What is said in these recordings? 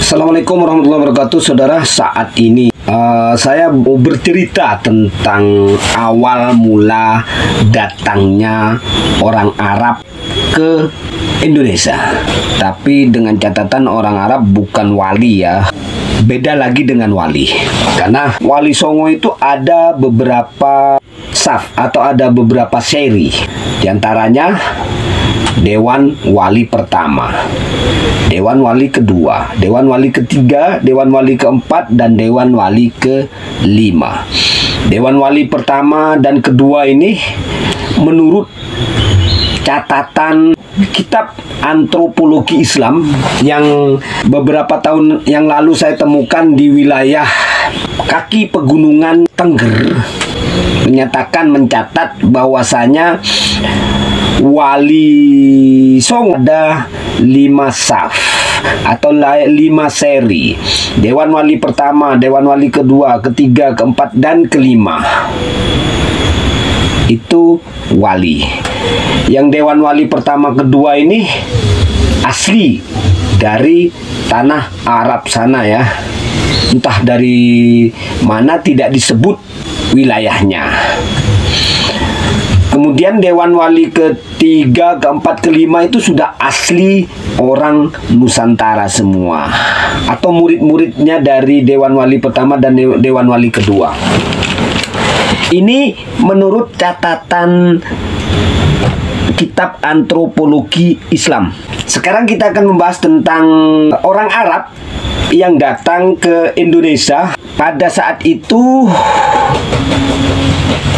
Assalamualaikum warahmatullahi wabarakatuh, saudara. Saat ini saya mau bercerita tentang awal mula datangnya orang Arab ke Indonesia. Tapi dengan catatan orang Arab bukan wali ya. Beda lagi dengan wali. Karena Wali Songo itu ada beberapa saf atau ada beberapa seri. Di antaranya Dewan Wali pertama, Dewan Wali kedua, Dewan Wali ketiga, Dewan Wali keempat, dan Dewan Wali kelima. Dewan Wali pertama dan kedua ini menurut catatan kitab antropologi Islam yang beberapa tahun yang lalu saya temukan di wilayah kaki pegunungan Tengger, mencatat bahwasanya Wali Songo ada 5 saf atau 5 seri. Dewan Wali pertama, Dewan Wali kedua, ketiga, keempat, dan kelima. Itu wali. Yang Dewan Wali pertama kedua ini asli dari tanah Arab sana ya. Entah dari mana, tidak disebut wilayahnya. Kemudian Dewan Wali ketiga, keempat, kelima itu sudah asli orang Nusantara semua, atau murid-muridnya dari Dewan Wali pertama dan Dewan Wali kedua. Ini menurut catatan kitab antropologi Islam. Sekarang kita akan membahas tentang orang Arab yang datang ke Indonesia pada saat itu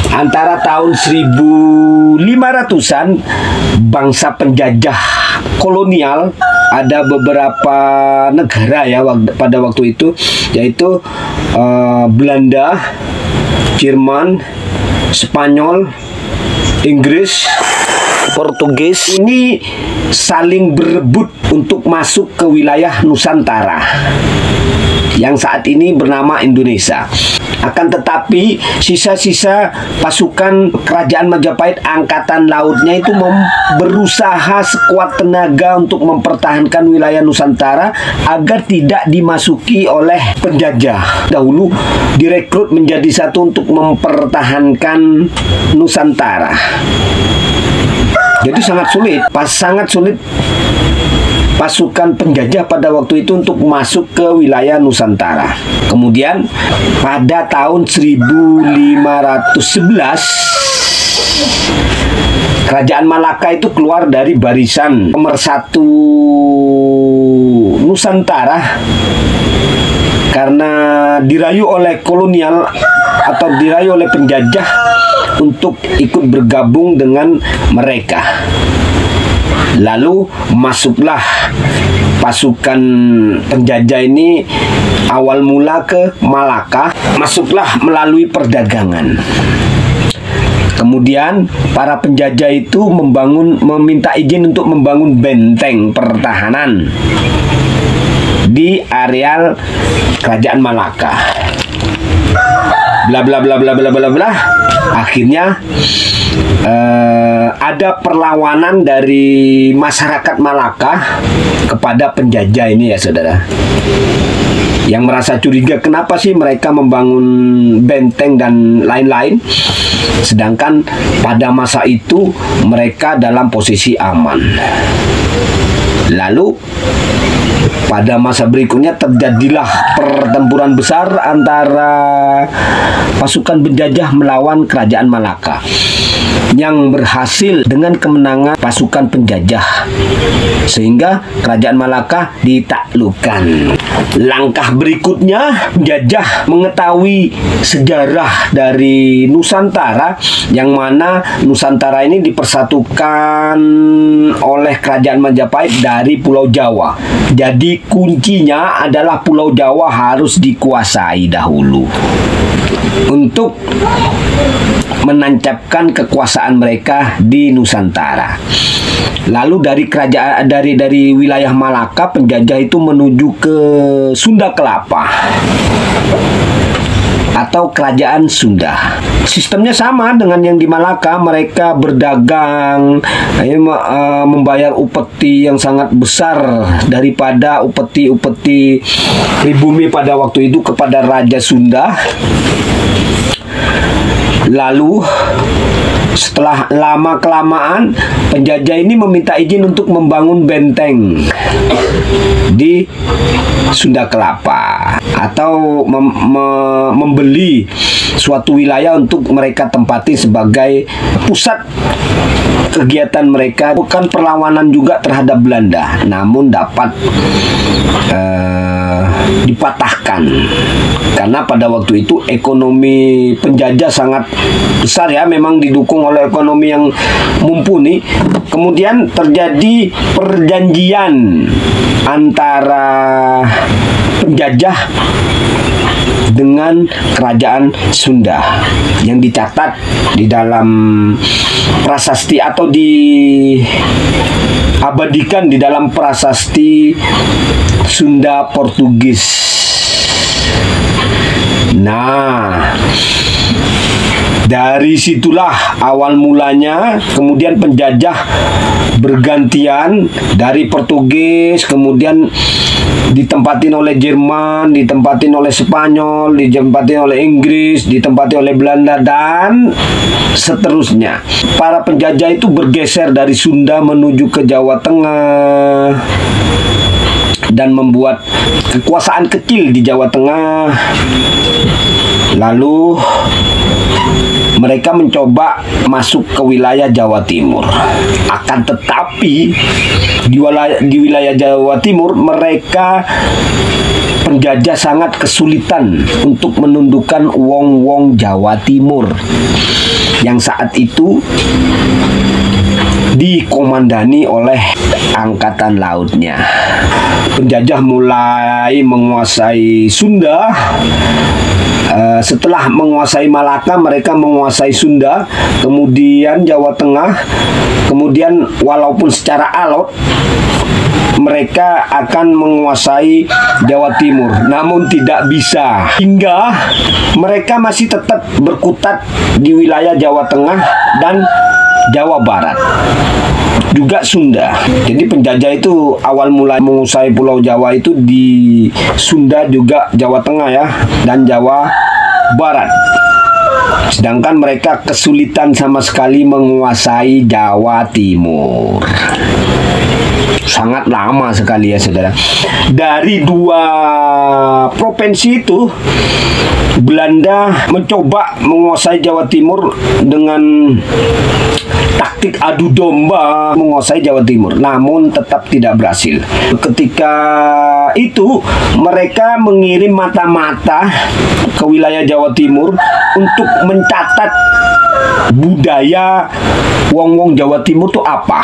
antara tahun 1500-an. Bangsa penjajah kolonial, ada beberapa negara ya pada waktu itu, yaitu Belanda, Jerman, Spanyol, Inggris, Portugis. Ini saling berebut untuk masuk ke wilayah Nusantara yang saat ini bernama Indonesia. Akan tetapi sisa-sisa pasukan kerajaan Majapahit angkatan lautnya itu berusaha sekuat tenaga untuk mempertahankan wilayah Nusantara agar tidak dimasuki oleh penjajah. Dahulu direkrut menjadi satu untuk mempertahankan Nusantara. Jadi sangat sulit pasukan penjajah pada waktu itu untuk masuk ke wilayah Nusantara. Kemudian pada tahun 1511 Kerajaan Malaka itu keluar dari barisan pemersatu Nusantara karena dirayu oleh kolonial atau dirayu oleh penjajah untuk ikut bergabung dengan mereka. Lalu masuklah pasukan penjajah ini awal mula ke Malaka, masuklah melalui perdagangan. Kemudian para penjajah itu meminta izin untuk membangun benteng pertahanan di areal kerajaan Malaka. Bla bla bla bla bla bla bla. Akhirnya ada perlawanan dari masyarakat Malaka kepada penjajah ini ya saudara, yang merasa curiga kenapa sih mereka membangun benteng dan lain-lain, sedangkan pada masa itu mereka dalam posisi aman. Lalu pada masa berikutnya terjadilah pertempuran besar antara pasukan penjajah melawan kerajaan Malaka yang berhasil dengan kemenangan pasukan penjajah, sehingga kerajaan Malaka ditaklukkan. Langkah berikutnya, penjajah mengetahui sejarah dari Nusantara, yang mana Nusantara ini dipersatukan oleh kerajaan Majapahit dari Pulau Jawa. Jadi kuncinya adalah Pulau Jawa harus dikuasai dahulu untuk menancapkan kekuasaan mereka di Nusantara. Lalu dari wilayah Malaka, penjajah itu menuju ke Sunda Kelapa. atau kerajaan Sunda. Sistemnya sama dengan yang di Malaka, mereka berdagang, membayar upeti yang sangat besar daripada upeti-upeti pribumi pada waktu itu kepada Raja Sunda. Lalu setelah lama-kelamaan, penjajah ini meminta izin untuk membangun benteng di Sunda Kelapa atau membeli suatu wilayah untuk mereka tempati sebagai pusat kegiatan mereka. Bukan perlawanan juga terhadap Belanda, namun dapat dipatahkan karena pada waktu itu ekonomi penjajah sangat besar ya, memang didukung oleh ekonomi yang mumpuni. Kemudian terjadi perjanjian antara penjajah dengan kerajaan Sunda yang dicatat di dalam prasasti atau diabadikan di dalam prasasti Sunda Portugis. Nah, dari situlah awal mulanya. Kemudian penjajah bergantian dari Portugis, kemudian ditempatin oleh Jerman, ditempatin oleh Spanyol, ditempatin oleh Inggris, ditempatin oleh Belanda, dan seterusnya. Para penjajah itu bergeser dari Sunda menuju ke Jawa Tengah dan membuat kekuasaan kecil di Jawa Tengah. Lalu mereka mencoba masuk ke wilayah Jawa Timur. Akan tetapi di wilayah Jawa Timur mereka penjajah sangat kesulitan untuk menundukkan wong-wong Jawa Timur yang saat itu dikomandani oleh angkatan lautnya. Penjajah mulai menguasai Sunda. Setelah menguasai Malaka, mereka menguasai Sunda, kemudian Jawa Tengah, kemudian walaupun secara alot mereka akan menguasai Jawa Timur, namun tidak bisa, hingga mereka masih tetap berkutat di wilayah Jawa Tengah dan Jawa Barat, juga Sunda. Jadi penjajah itu awal mulai menguasai Pulau Jawa itu di Sunda, juga Jawa Tengah ya, dan Jawa Barat. Sedangkan mereka kesulitan sama sekali menguasai Jawa Timur. Sangat lama sekali ya saudara. Dari dua provinsi itu, Belanda mencoba menguasai Jawa Timur dengan taktik adu domba, menguasai Jawa Timur, namun tetap tidak berhasil. Ketika itu mereka mengirim mata-mata ke wilayah Jawa Timur untuk mencatat budaya wong-wong Jawa Timur itu apa.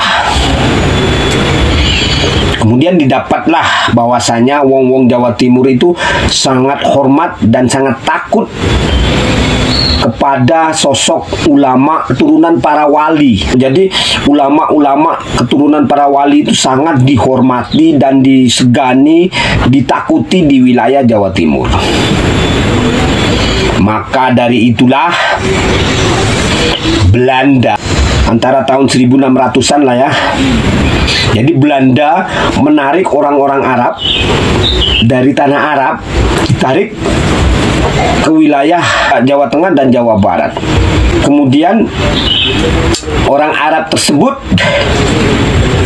Kemudian didapatlah bahwasanya wong-wong Jawa Timur itu sangat hormat dan sangat takut kepada sosok ulama keturunan para wali. Jadi ulama-ulama keturunan para wali itu sangat dihormati dan disegani, ditakuti di wilayah Jawa Timur. Maka dari itulah Belanda antara tahun 1600-an lah ya. Jadi Belanda menarik orang-orang Arab dari tanah Arab, ditarik ke wilayah Jawa Tengah dan Jawa Barat. Kemudian orang Arab tersebut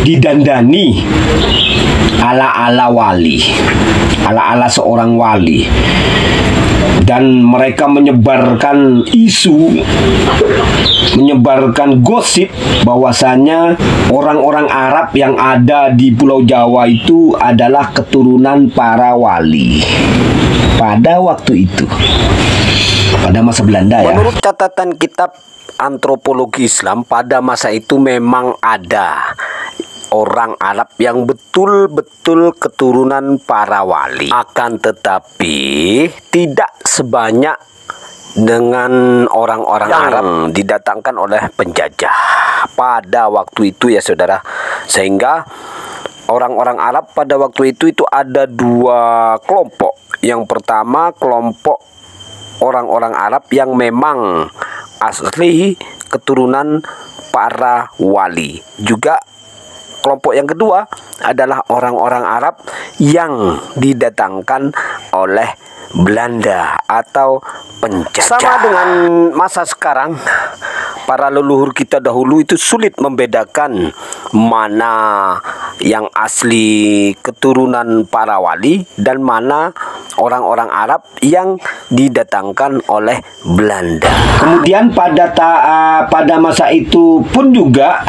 didandani ala-ala wali, ala-ala seorang wali. Dan mereka menyebarkan isu, menyebarkan gosip bahwasanya orang-orang Arab yang ada di Pulau Jawa itu adalah keturunan para wali pada waktu itu, pada masa Belanda ya. Menurut catatan kitab antropologi Islam, pada masa itu memang ada orang Arab yang betul-betul keturunan para wali. Akan tetapi tidak sebanyak dengan orang-orang Arab didatangkan oleh penjajah pada waktu itu ya saudara. Sehingga orang-orang Arab pada waktu itu ada dua kelompok. Yang pertama kelompok orang-orang Arab yang memang asli keturunan para wali. Juga kelompok yang kedua adalah orang-orang Arab yang didatangkan oleh Belanda atau penjajah. Sama dengan masa sekarang, para leluhur kita dahulu itu sulit membedakan mana yang asli keturunan para wali dan mana orang-orang Arab yang didatangkan oleh Belanda. Kemudian pada masa itu pun juga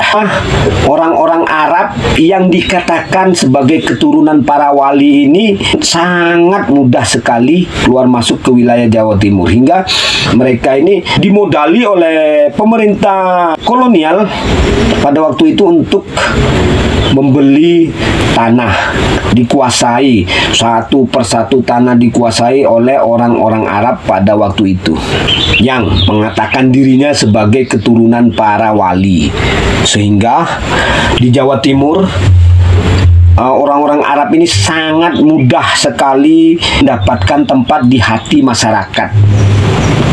orang-orang Arab yang dikatakan sebagai keturunan para wali ini sangat mudah sekali keluar masuk ke wilayah Jawa Timur, hingga mereka ini dimodali oleh pemerintah kolonial pada waktu itu untuk membeli tanah, dikuasai satu persatu tanah dikuasai oleh orang-orang Arab pada waktu itu yang mengatakan dirinya sebagai keturunan para wali, sehingga di Jawa Timur orang-orang Arab ini sangat mudah sekali mendapatkan tempat di hati masyarakat,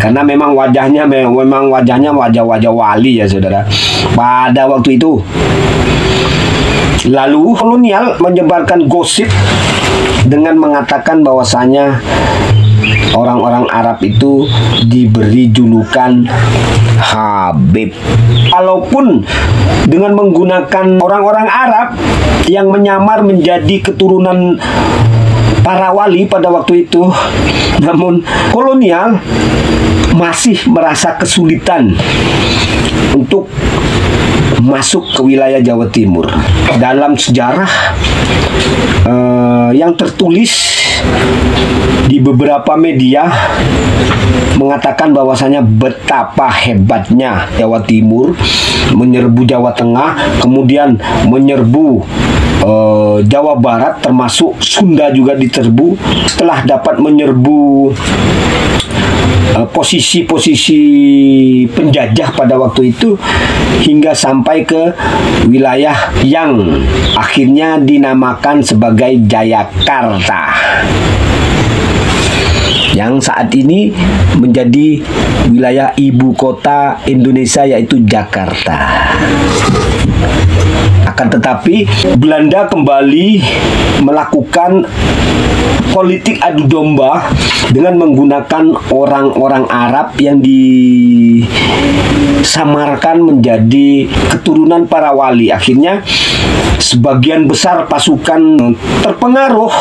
karena memang wajahnya wajah-wajah wali ya saudara pada waktu itu. Lalu kolonial menyebarkan gosip dengan mengatakan bahwasanya orang-orang Arab itu diberi julukan Habib. Walaupun dengan menggunakan orang-orang Arab yang menyamar menjadi keturunan para wali pada waktu itu, namun kolonial masih merasa kesulitan untuk masuk ke wilayah Jawa Timur. Dalam sejarah yang tertulis di beberapa media mengatakan bahwasanya betapa hebatnya Jawa Timur menyerbu Jawa Tengah, kemudian menyerbu Jawa Barat, termasuk Sunda juga diterbu. Setelah dapat menyerbu posisi-posisi penjajah pada waktu itu, hingga sampai ke wilayah yang akhirnya dinamakan sebagai Jayakarta, yang saat ini menjadi wilayah ibu kota Indonesia, yaitu Jakarta. Akan tetapi Belanda kembali melakukan politik adu domba dengan menggunakan orang-orang Arab yang disamarkan menjadi keturunan para wali. Akhirnya sebagian besar pasukan terpengaruh,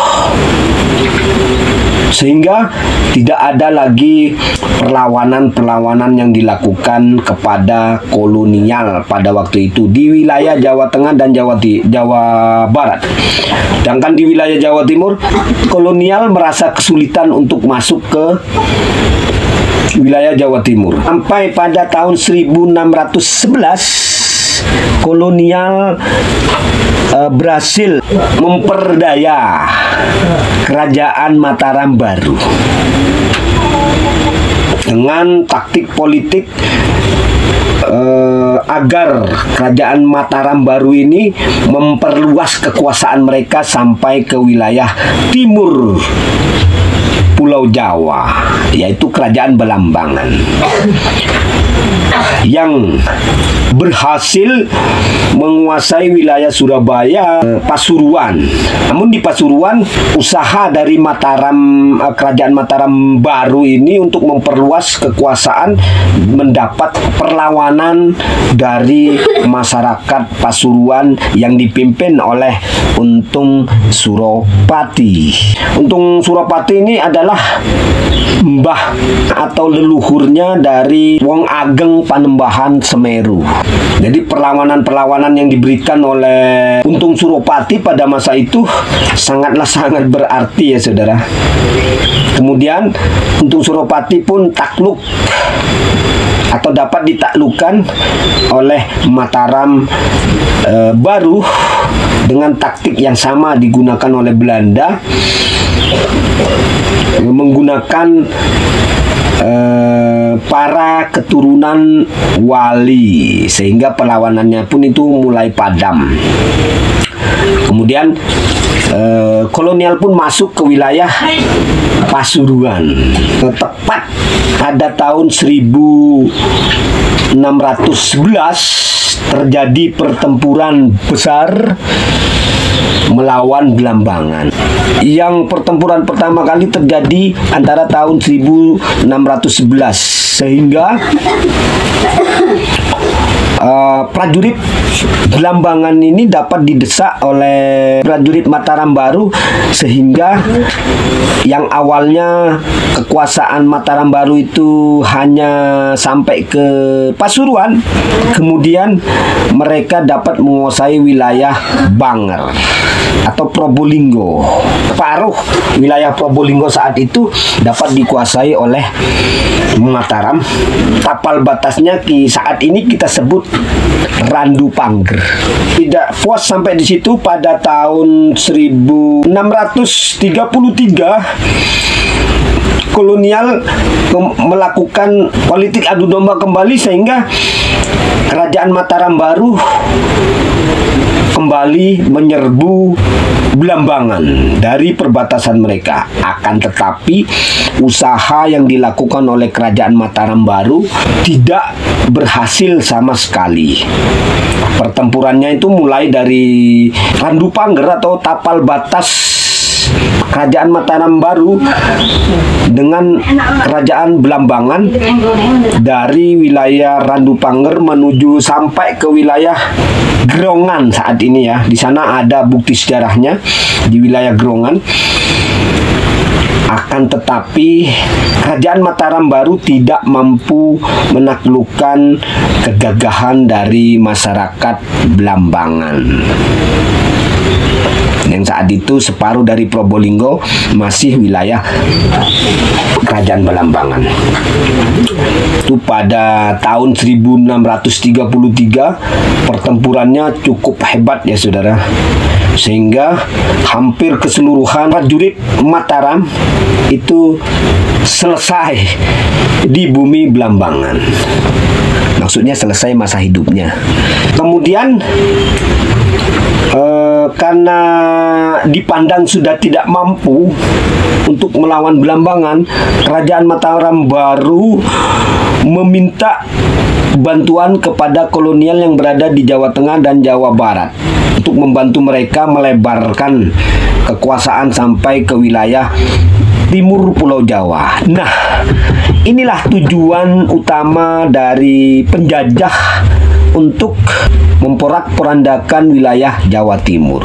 sehingga tidak ada lagi perlawanan-perlawanan yang dilakukan kepada kolonial pada waktu itu di wilayah Jawa Tengah dan Jawa Barat. Sedangkan di wilayah Jawa Timur, kolonial merasa kesulitan untuk masuk ke wilayah Jawa Timur. Sampai pada tahun 1611, kolonial berhasil memperdaya kerajaan Mataram Baru dengan taktik politik agar kerajaan Mataram Baru ini memperluas kekuasaan mereka sampai ke wilayah timur Pulau Jawa, yaitu kerajaan Belambangan, yang berhasil menguasai wilayah Surabaya, Pasuruan. Namun di Pasuruan, usaha dari kerajaan Mataram Baru ini untuk memperluas kekuasaan mendapat perlawanan dari masyarakat Pasuruan yang dipimpin oleh Untung Suropati. Untung Suropati ini adalah mbah atau leluhurnya dari Wong Ageng Panembahan Semeru. Jadi perlawanan-perlawanan yang diberikan oleh Untung Suropati pada masa itu sangat berarti ya saudara. Kemudian Untung Suropati pun takluk atau dapat ditaklukkan oleh Mataram Baru dengan taktik yang sama digunakan oleh Belanda, menggunakan para keturunan wali, sehingga perlawanannya pun itu mulai padam. Kemudian kolonial pun masuk ke wilayah Pasuruan. Tepat pada tahun 1611 terjadi pertempuran besar melawan Blambangan. Yang pertempuran pertama kali terjadi antara tahun 1611 sehingga prajurit Blambangan ini dapat didesak oleh prajurit Mataram Baru, sehingga yang awalnya kekuasaan Mataram Baru itu hanya sampai ke Pasuruan, kemudian mereka dapat menguasai wilayah Banger atau Probolinggo. Paruh wilayah Probolinggo saat itu dapat dikuasai oleh Mataram. Tapal batasnya saat ini kita sebut Randu Pangger. Tidak puas sampai di situ, pada tahun 1633 kolonial melakukan politik adu domba kembali, sehingga kerajaan Mataram Baru kembali menyerbu Blambangan dari perbatasan mereka. Akan tetapi usaha yang dilakukan oleh kerajaan Mataram Baru tidak berhasil sama sekali. Pertempurannya itu mulai dari Randu Pangger atau tapal batas kerajaan Mataram Baru dengan kerajaan Blambangan dari wilayah Randu Pangger menuju sampai ke wilayah Grongan saat ini ya. Di sana ada bukti sejarahnya di wilayah Grongan. Akan tetapi kerajaan Mataram Baru tidak mampu menaklukkan kegagahan dari masyarakat Blambangan. Yang saat itu separuh dari Probolinggo masih wilayah kerajaan Blambangan. Itu pada tahun 1633 pertempurannya cukup hebat ya saudara, sehingga hampir keseluruhan prajurit Mataram itu selesai di bumi Blambangan. Maksudnya selesai masa hidupnya. Kemudian karena dipandang sudah tidak mampu untuk melawan Blambangan, kerajaan Mataram Baru meminta bantuan kepada kolonial yang berada di Jawa Tengah dan Jawa Barat untuk membantu mereka melebarkan kekuasaan sampai ke wilayah timur Pulau Jawa. Nah, inilah tujuan utama dari penjajah untuk memporak-porandakan wilayah Jawa Timur.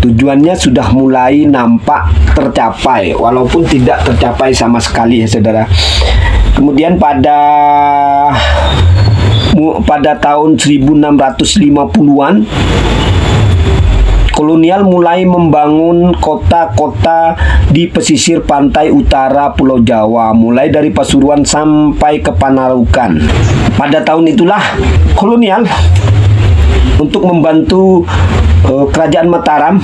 Tujuannya sudah mulai nampak tercapai, walaupun tidak tercapai sama sekali ya saudara. Kemudian pada tahun 1650-an kolonial mulai membangun kota-kota di pesisir pantai utara Pulau Jawa, mulai dari Pasuruan sampai ke Panarukan. Pada tahun itulah kolonial untuk membantu kerajaan Mataram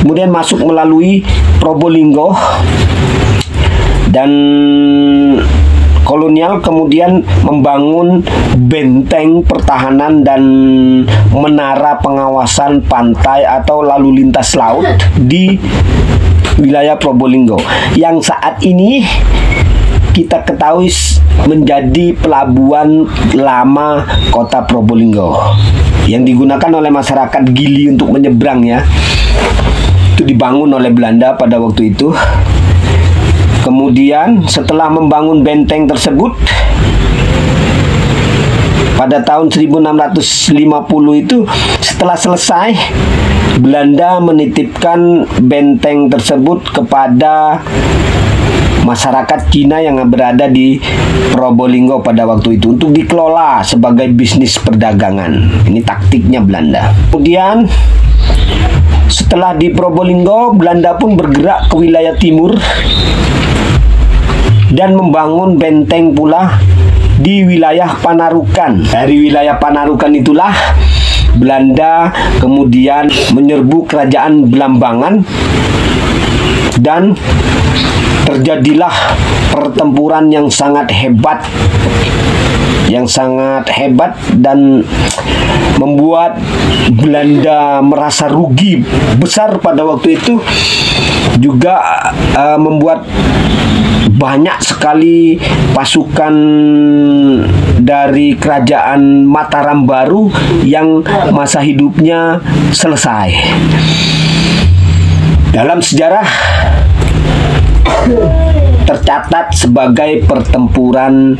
kemudian masuk melalui Probolinggo, dan kolonial kemudian membangun benteng pertahanan dan menara pengawasan pantai atau lalu lintas laut di wilayah Probolinggo, yang saat ini kita ketahui menjadi pelabuhan lama kota Probolinggo yang digunakan oleh masyarakat Gili untuk menyeberang ya. Itu dibangun oleh Belanda pada waktu itu. Kemudian setelah membangun benteng tersebut pada tahun 1650 itu, setelah selesai, Belanda menitipkan benteng tersebut kepada masyarakat Cina yang berada di Probolinggo pada waktu itu untuk dikelola sebagai bisnis perdagangan. Ini taktiknya Belanda. Kemudian setelah di Probolinggo, Belanda pun bergerak ke wilayah timur dan membangun benteng pula di wilayah Panarukan. Dari wilayah Panarukan itulah Belanda kemudian menyerbu kerajaan Blambangan dan terjadilah pertempuran yang sangat hebat yang sangat hebat dan membuat Belanda merasa rugi besar pada waktu itu, juga membuat banyak sekali pasukan dari kerajaan Mataram baru yang masa hidupnya selesai. Dalam sejarah tercatat sebagai pertempuran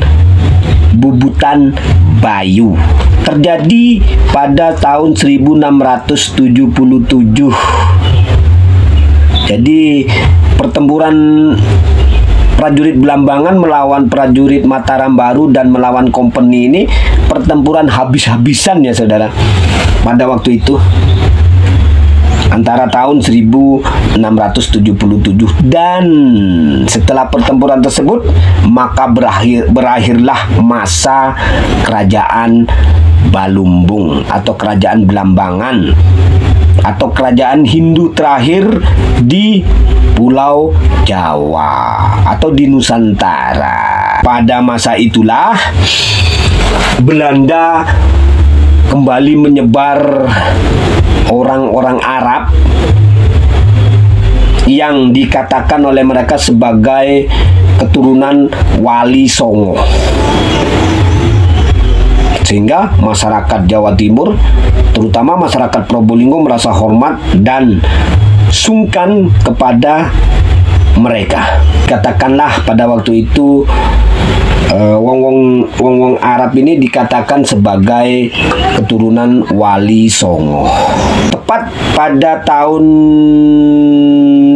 Bubutan Bayu. Terjadi pada tahun 1677. Jadi pertempuran prajurit Belambangan melawan prajurit Mataram baru dan melawan company ini pertempuran habis-habisan ya saudara, pada waktu itu antara tahun 1677. Dan setelah pertempuran tersebut maka berakhirlah masa kerajaan Balumbung atau kerajaan Belambangan atau kerajaan Hindu terakhir di Pulau Jawa atau di Nusantara. Pada masa itulah Belanda kembali menyebar orang-orang Arab yang dikatakan oleh mereka sebagai keturunan Wali Songo, sehingga masyarakat Jawa Timur, terutama masyarakat Probolinggo, merasa hormat dan sungkan kepada mereka. Katakanlah pada waktu itu wong Arab ini dikatakan sebagai keturunan Wali Songo. Tepat pada tahun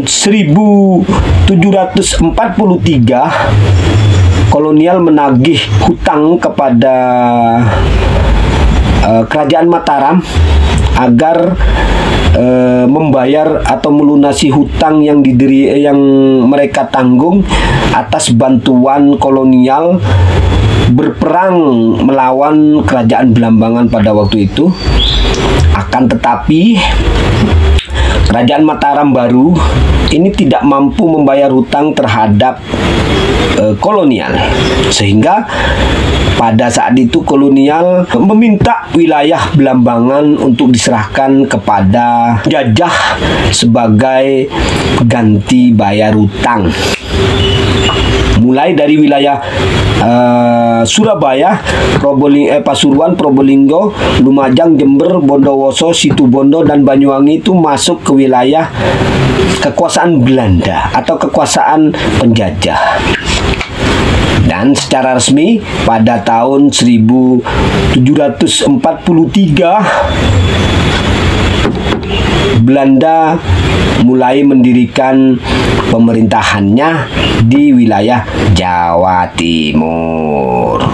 1743 kolonial menagih hutang kepada kerajaan Mataram agar membayar atau melunasi hutang yang mereka tanggung atas bantuan kolonial berperang melawan kerajaan Belambangan pada waktu itu. Akan tetapi kerajaan Mataram baru ini tidak mampu membayar hutang terhadap kolonial, sehingga pada saat itu kolonial meminta wilayah Belambangan untuk diserahkan kepada jajah sebagai ganti bayar hutang. Mulai dari wilayah Surabaya, Pasuruan, Probolinggo, Lumajang, Jember, Bondowoso, Situbondo, dan Banyuwangi itu masuk ke wilayah kekuasaan Belanda atau kekuasaan penjajah. Dan secara resmi pada tahun 1743 Belanda mulai mendirikan pemerintahannya di wilayah Jawa Timur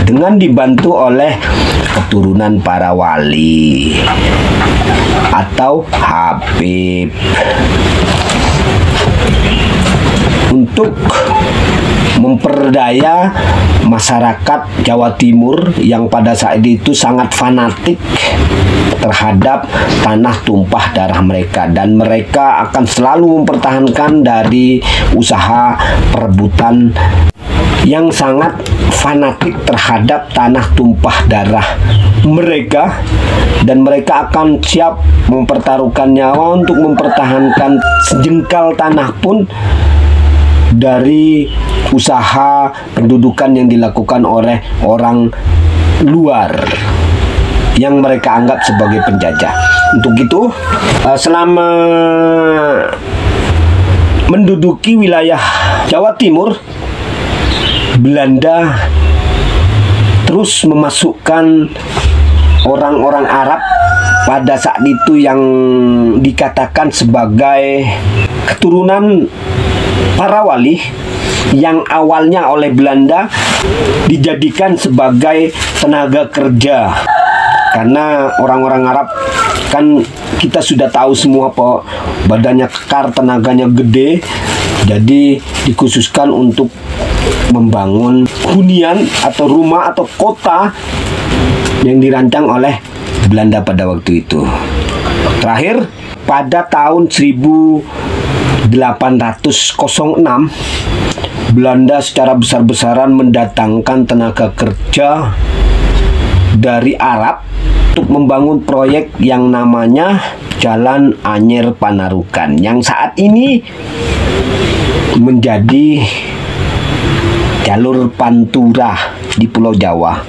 dengan dibantu oleh keturunan para wali atau Habib. Untuk memperdaya masyarakat Jawa Timur yang pada saat itu sangat fanatik terhadap tanah tumpah darah mereka, dan mereka akan selalu mempertahankan dari usaha perebutan yang sangat fanatik terhadap tanah tumpah darah mereka, dan mereka akan siap mempertaruhkan nyawa untuk mempertahankan sejengkal tanah pun dari usaha pendudukan yang dilakukan oleh orang luar yang mereka anggap sebagai penjajah. Untuk itu, selama menduduki wilayah Jawa Timur, Belanda terus memasukkan orang-orang Arab pada saat itu yang dikatakan sebagai keturunan para wali, yang awalnya oleh Belanda dijadikan sebagai tenaga kerja. Karena orang-orang Arab kan kita sudah tahu semua, badannya kekar, tenaganya gede, jadi dikhususkan untuk membangun hunian atau rumah atau kota yang dirancang oleh Belanda pada waktu itu. Terakhir pada tahun 1806 Belanda secara besar-besaran mendatangkan tenaga kerja dari Arab untuk membangun proyek yang namanya Jalan Anyer Panarukan, yang saat ini menjadi jalur Pantura di Pulau Jawa.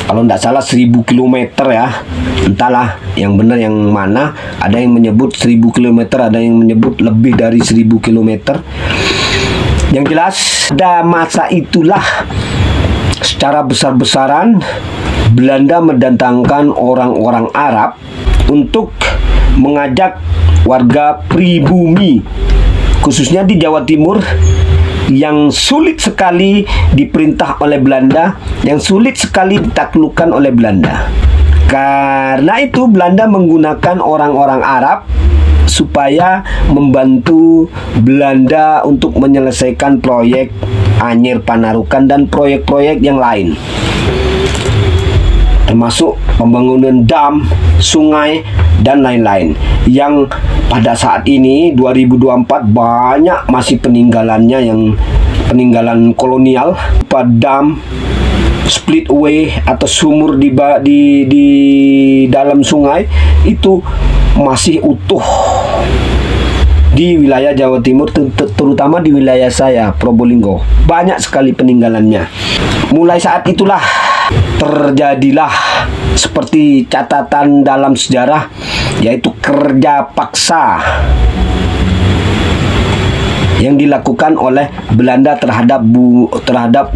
Kalau tidak salah 1000 km ya, entahlah yang benar yang mana. Ada yang menyebut 1000 km, ada yang menyebut lebih dari 1000 km. Yang jelas pada masa itulah secara besar-besaran Belanda mendatangkan orang-orang Arab untuk mengajak warga pribumi, khususnya di Jawa Timur, yang sulit sekali diperintah oleh Belanda, yang sulit sekali ditaklukkan oleh Belanda. Karena itu Belanda menggunakan orang-orang Arab supaya membantu Belanda untuk menyelesaikan proyek Anyer Panarukan dan proyek-proyek yang lain, termasuk pembangunan dam, sungai, dan lain-lain, yang pada saat ini 2024 banyak masih peninggalannya, yang peninggalan kolonial, dam, splitway atau sumur di dalam sungai itu masih utuh di wilayah Jawa Timur, terutama di wilayah saya, Probolinggo. Banyak sekali peninggalannya. Mulai saat itulah terjadilah seperti catatan dalam sejarah, yaitu kerja paksa yang dilakukan oleh Belanda terhadap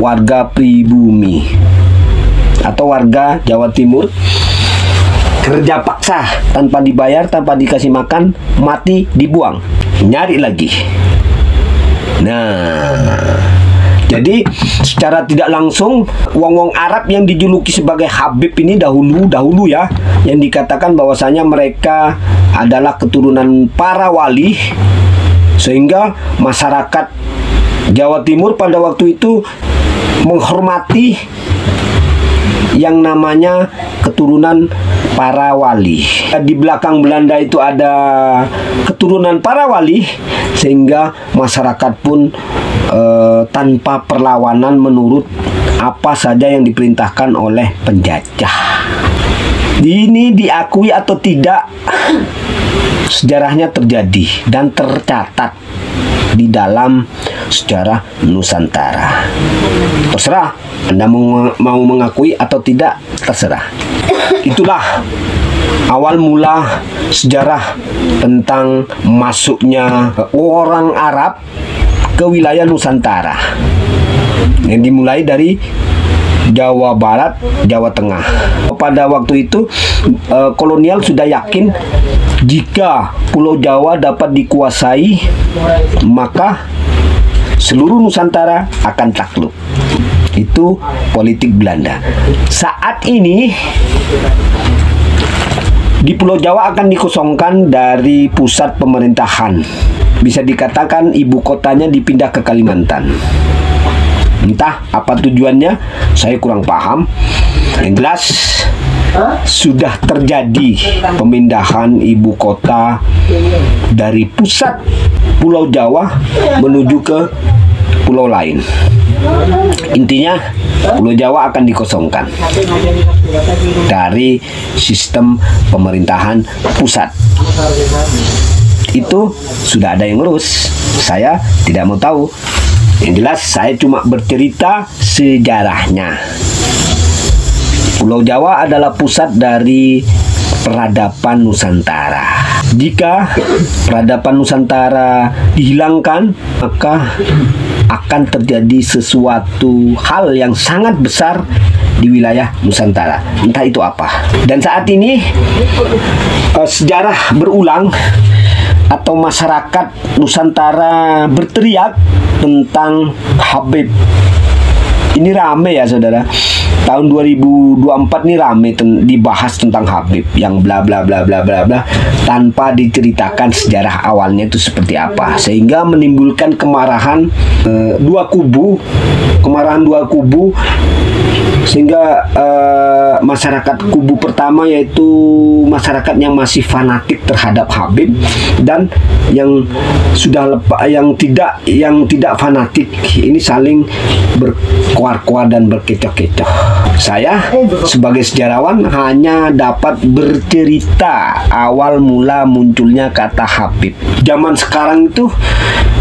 warga pribumi atau warga Jawa Timur. Kerja paksa tanpa dibayar, tanpa dikasih makan, mati, dibuang, nyari lagi. Nah, jadi secara tidak langsung wong-wong Arab yang dijuluki sebagai Habib ini dahulu ya, yang dikatakan bahwasanya mereka adalah keturunan para wali, sehingga masyarakat Jawa Timur pada waktu itu menghormati yang namanya keturunan para wali. Di belakang Belanda itu ada keturunan para wali, sehingga masyarakat pun tanpa perlawanan menurut apa saja yang diperintahkan oleh penjajah. Ini diakui atau tidak, sejarahnya terjadi dan tercatat di dalam sejarah Nusantara. Terserah Anda mau mengakui atau tidak, terserah. Itulah awal mula sejarah tentang masuknya orang Arab ke wilayah Nusantara, yang dimulai dari Jawa Barat, Jawa Tengah. Pada waktu itu kolonial sudah yakin jika Pulau Jawa dapat dikuasai, maka seluruh Nusantara akan takluk. Itu politik Belanda. Saat ini di Pulau Jawa akan dikosongkan dari pusat pemerintahan. Bisa dikatakan ibu kotanya dipindah ke Kalimantan. Entah apa tujuannya, saya kurang paham. Yang jelas sudah terjadi pemindahan ibu kota dari pusat Pulau Jawa menuju ke pulau lain. Intinya Pulau Jawa akan dikosongkan dari sistem pemerintahan pusat. Itu sudah ada yang ngurus. Saya tidak mau tahu. Yang jelas saya cuma bercerita sejarahnya. Pulau Jawa adalah pusat dari peradaban Nusantara. Jika peradaban Nusantara dihilangkan, maka akan terjadi sesuatu hal yang sangat besar di wilayah Nusantara. Entah itu apa. Dan saat ini sejarah berulang, atau masyarakat Nusantara berteriak tentang Habib. Ini rame ya saudara. tahun 2024 nih rame dibahas tentang Habib yang bla bla bla bla bla bla tanpa diceritakan sejarah awalnya itu seperti apa, sehingga menimbulkan kemarahan dua kubu, sehingga masyarakat kubu pertama yaitu masyarakat yang masih fanatik terhadap Habib, dan yang yang tidak fanatik ini saling berkuar-kuar dan berkecoh-kecoh. Saya sebagai sejarawan hanya dapat bercerita awal mula munculnya kata Habib. Zaman sekarang itu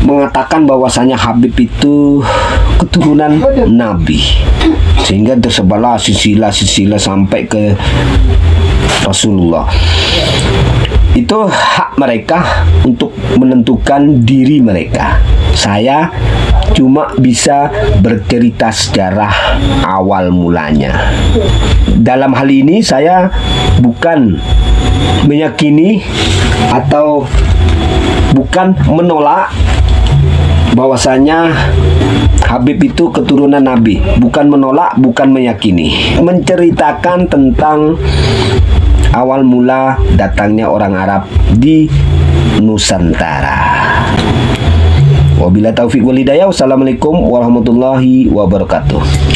mengatakan bahwasanya Habib itu keturunan Nabi, sehingga tersebarlah silsilah sampai ke Rasulullah. Itu hak mereka untuk menentukan diri mereka. Saya cuma bisa bercerita sejarah awal mulanya. Dalam hal ini saya bukan meyakini atau bukan menolak bahwasanya Habib itu keturunan Nabi. Bukan menolak, bukan meyakini. Menceritakan tentang awal mula datangnya orang Arab di Nusantara. Wabillahi taufiq wal hidayah. Wassalamualaikum warahmatullahi wabarakatuh.